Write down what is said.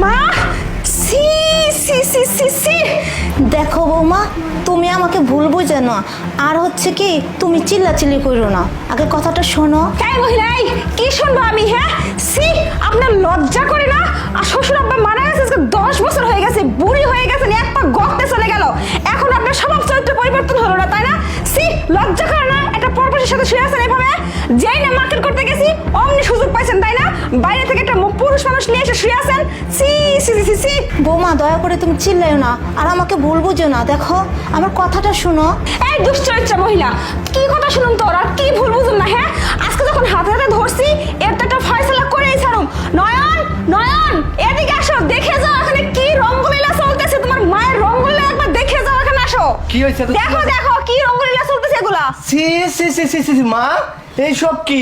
মা সি সি সি সি সি দেখো বৌমা, তুমি আমাকে ভুল বুঝে না, আর হচ্ছে কি তুমি চিল্লাচিল্লি করো না, আগে কথাটা শোনো। এই মহিলা, এই কি শুনবো আমি? হ্যাঁ, সি আপনার লজ্জা করে না? আর শ্বশুর আব্বা মারা গেছে আজকে 10 বছর হয়ে গেছে, বুড়ি হয়ে গেছেন, এক পা গর্তে চলে গেল, এখন আপনার স্বভাব চরিত্র পরিবর্তন হলো না, তাই না? সি লজ্জা করে না? একটা পরপুরুষের সাথে শুয়ে আছেন এভাবে? যেই না মার্কেট করতে গেছি অমনি সুযোগ পাইছেন, তাই না? বাইরে থেকে একটা পুরুষ মানুষ নিয়ে এসে শুয়ে আছেন। সি সি সি সি বৌমা দয়া করে তুমি চিল্লাইও না, আর আমাকে ভুল বুঝো না। দেখো আমার কথাটা শোনো। এই দুশ্চরিত্রা মহিলা, কি কথা শুনুন তোর, আর কি ভুল বুঝুন না? হ্যাঁ, আজকে যখন হাতে হাতে ধরছি এর তো একটা ফয়সালা করেই ছাড়ুম। নয়ন, নয়ন, এদিকে আসো, দেখে যাও এখানে কি রঙ্গলীলা চলতেছে। তোমার মায়ের রঙ্গলীলা একবার দেখে যাও, এখানে আসো। কি হয়েছে? দেখো দেখো কি রঙ্গলীলা চলতেছে এগুলা। সি সি সি সি সি মা, এইসব কি?